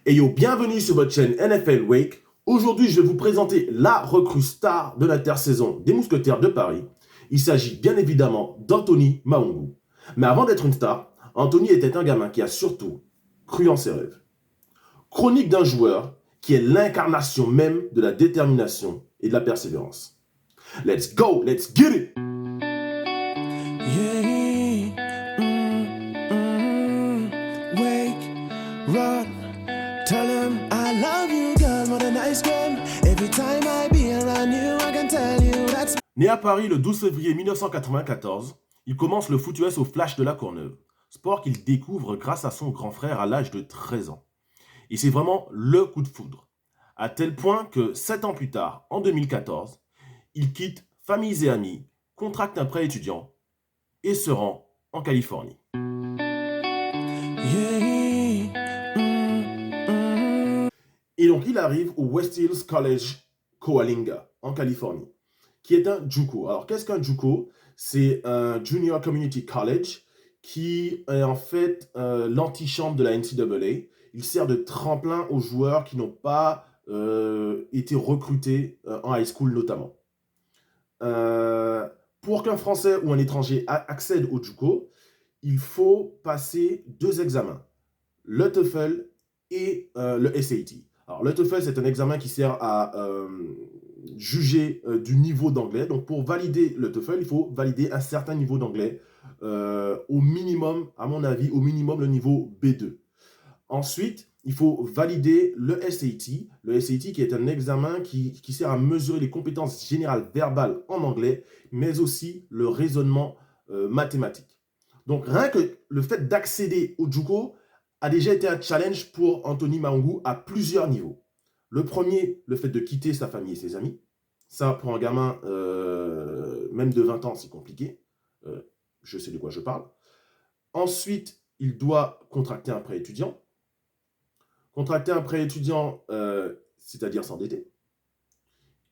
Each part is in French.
Et yo, bienvenue sur votre chaîne NFL Wake. Aujourd'hui, je vais vous présenter la recrue star de l'intersaison des Mousquetaires de Paris. Il s'agit bien évidemment d'Anthony Maungu. Mais avant d'être une star, Anthony était un gamin qui a surtout cru en ses rêves. Chronique d'un joueur qui est l'incarnation même de la détermination et de la persévérance. Let's go, let's get it! Yeah, wake, run, tell him I love you, girl, more than ice cream. Every time I be around you, I can tell you that's. Né à Paris le 12 février 1994, il commence le foot US au Flash de la Courneuve, sport qu'il découvre grâce à son grand frère à l'âge de 13 ans. Et c'est vraiment le coup de foudre, à tel point que 7 ans plus tard, en 2014, il quitte familles et amis, contracte un prêt étudiant et se rend en Californie. Et donc il arrive au West Hills College Coalinga, en Californie, qui est un JUCO. Alors qu'est-ce qu'un JUCO? C'est un Junior Community College qui est en fait l'antichambre de la NCAA. Il sert de tremplin aux joueurs qui n'ont pas été recrutés en high school notamment. Pour qu'un Français ou un étranger accède au JUCO, il faut passer 2 examens, le TOEFL et le SAT. Alors, le TOEFL, c'est un examen qui sert à juger du niveau d'anglais. Donc, pour valider le TOEFL, il faut valider un certain niveau d'anglais, au minimum, à mon avis, au minimum le niveau B2. Ensuite, il faut valider le SAT. Le SAT qui est un examen qui sert à mesurer les compétences générales verbales en anglais, mais aussi le raisonnement mathématique. Donc, rien que le fait d'accéder au JUCO a déjà été un challenge pour Anthony Maungu à plusieurs niveaux. Le premier, le fait de quitter sa famille et ses amis. Ça, pour un gamin, même de 20 ans, c'est compliqué. Je sais de quoi je parle. Ensuite, il doit contracter un prêt étudiant. Contracter un prêt étudiant, c'est-à-dire s'endetter.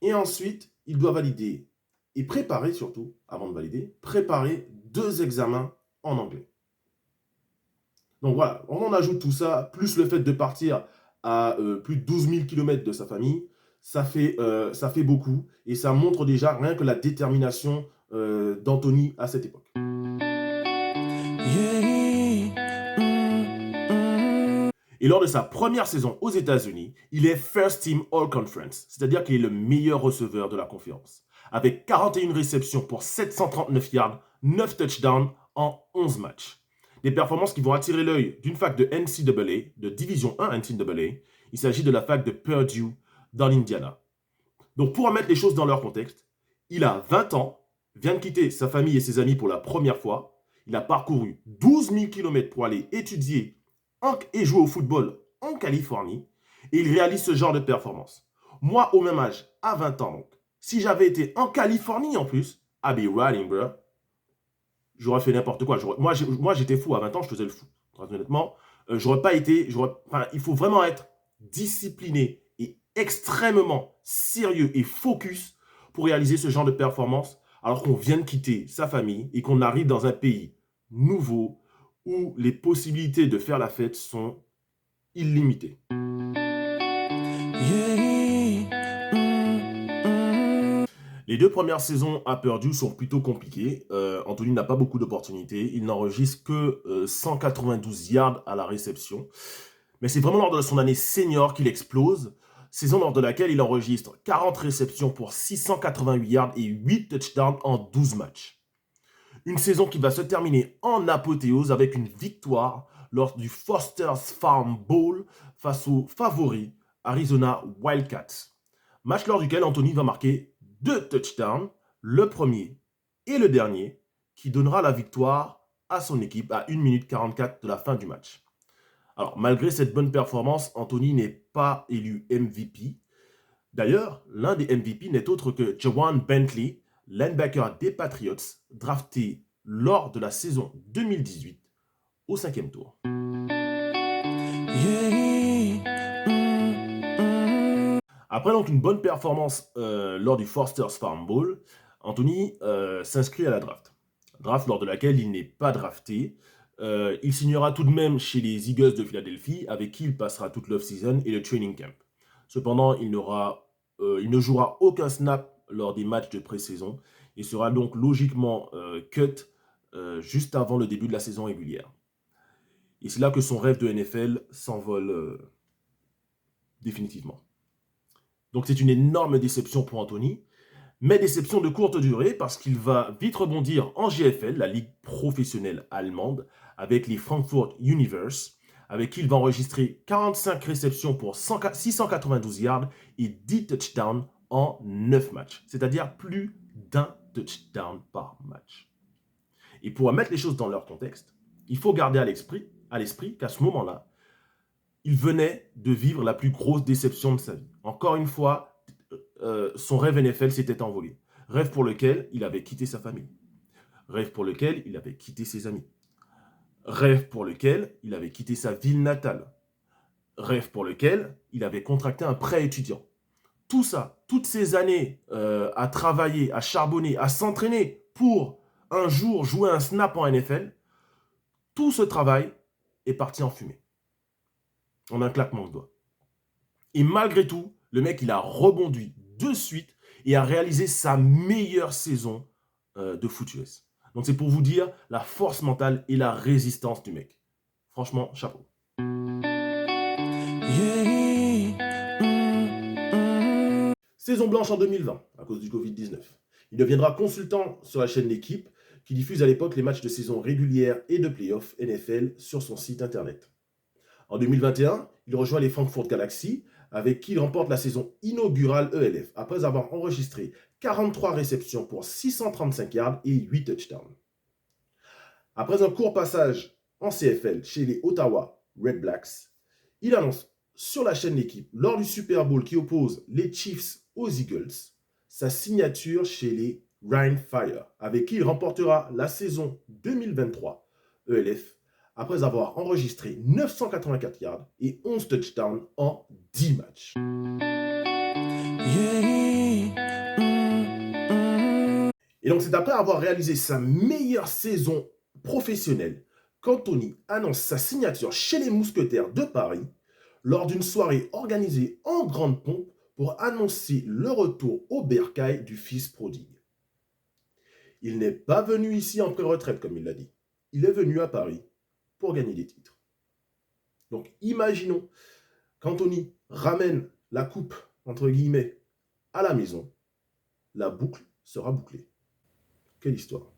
Et ensuite, il doit valider et préparer surtout, avant de valider, préparer 2 examens en anglais. Donc voilà, on ajoute tout ça, plus le fait de partir à plus de 12 000 km de sa famille, ça fait beaucoup. Et ça montre déjà rien que la détermination d'Anthony à cette époque. Et lors de sa première saison aux États-Unis, il est First Team All Conference, c'est-à-dire qu'il est le meilleur receveur de la conférence, avec 41 réceptions pour 739 yards, 9 touchdowns en 11 matchs. Des performances qui vont attirer l'œil d'une fac de NCAA, de Division 1 NCAA. Il s'agit de la fac de Purdue dans l'Indiana. Donc pour remettre les choses dans leur contexte, il a 20 ans, vient de quitter sa famille et ses amis pour la première fois. Il a parcouru 12 000 km pour aller étudier et jouer au football en Californie. Et il réalise ce genre de performance. Moi, au même âge, à 20 ans, donc, si j'avais été en Californie en plus, I'd be riding, bro. J'aurais fait n'importe quoi. Moi, j'étais fou à 20 ans, je faisais le fou. Très honnêtement, j'aurais pas été. Il faut vraiment être discipliné et extrêmement sérieux et focus pour réaliser ce genre de performance, alors qu'on vient de quitter sa famille et qu'on arrive dans un pays nouveau où les possibilités de faire la fête sont illimitées. Les 2 premières saisons à Purdue sont plutôt compliquées. Anthony n'a pas beaucoup d'opportunités. Il n'enregistre que 192 yards à la réception. Mais c'est vraiment lors de son année senior qu'il explose. Saison lors de laquelle il enregistre 40 réceptions pour 688 yards et 8 touchdowns en 12 matchs. Une saison qui va se terminer en apothéose avec une victoire lors du Foster's Farm Bowl face aux favoris Arizona Wildcats. Match lors duquel Anthony va marquer 2 touchdowns, le premier et le dernier, qui donnera la victoire à son équipe à 1 minute 44 de la fin du match. Alors, malgré cette bonne performance, Anthony n'est pas élu MVP. D'ailleurs, l'un des MVP n'est autre que Jawan Bentley, linebacker des Patriots, drafté lors de la saison 2018 au 5e tour. Après donc une bonne performance lors du Foster's Farm Bowl, Anthony s'inscrit à la draft. Draft lors de laquelle il n'est pas drafté. Il signera tout de même chez les Eagles de Philadelphie, avec qui il passera toute l'off-season et le training camp. Cependant, il ne jouera aucun snap lors des matchs de pré-saison et sera donc logiquement cut juste avant le début de la saison régulière. Et c'est là que son rêve de NFL s'envole définitivement. Donc c'est une énorme déception pour Anthony, mais déception de courte durée parce qu'il va vite rebondir en GFL, la ligue professionnelle allemande, avec les Frankfurt Universe, avec qui il va enregistrer 45 réceptions pour 692 yards et 10 touchdowns en 9 matchs, c'est-à-dire plus d'un touchdown par match. Et pour mettre les choses dans leur contexte, il faut garder à l'esprit qu'à ce moment-là, il venait de vivre la plus grosse déception de sa vie. Encore une fois, son rêve NFL s'était envolé. Rêve pour lequel il avait quitté sa famille. Rêve pour lequel il avait quitté ses amis. Rêve pour lequel il avait quitté sa ville natale. Rêve pour lequel il avait contracté un prêt étudiant. Tout ça, toutes ces années à travailler, à charbonner, à s'entraîner pour un jour jouer un snap en NFL, tout ce travail est parti en fumée. En un claquement de doigts. Et malgré tout, le mec, il a rebondi de suite et a réalisé sa meilleure saison de foot US. Donc c'est pour vous dire la force mentale et la résistance du mec. Franchement, chapeau. Saison blanche en 2020, à cause du Covid-19. Il deviendra consultant sur la chaîne L'équipe, qui diffuse à l'époque les matchs de saison régulière et de playoff NFL sur son site internet. En 2021, il rejoint les Frankfurt Galaxy, avec qui il remporte la saison inaugurale ELF, après avoir enregistré 43 réceptions pour 635 yards et 8 touchdowns. Après un court passage en CFL chez les Ottawa Red Blacks, il annonce sur la chaîne L'équipe, lors du Super Bowl qui oppose les Chiefs aux Eagles, sa signature chez les Rhein Fire, avec qui il remportera la saison 2023 ELF, après avoir enregistré 984 yards et 11 touchdowns en 10 matchs. Et donc c'est après avoir réalisé sa meilleure saison professionnelle qu'Anthony annonce sa signature chez les Mousquetaires de Paris lors d'une soirée organisée en grande pompe pour annoncer le retour au bercail du fils prodigue. Il n'est pas venu ici en pré-retraite comme il l'a dit. Il est venu à Paris pour gagner des titres. Donc imaginons qu'Anthony ramène la coupe, entre guillemets, à la maison. La boucle sera bouclée. Quelle histoire.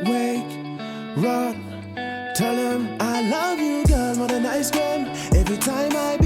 Wake, run, tell him I love you, girl, more than ice cream. Every time I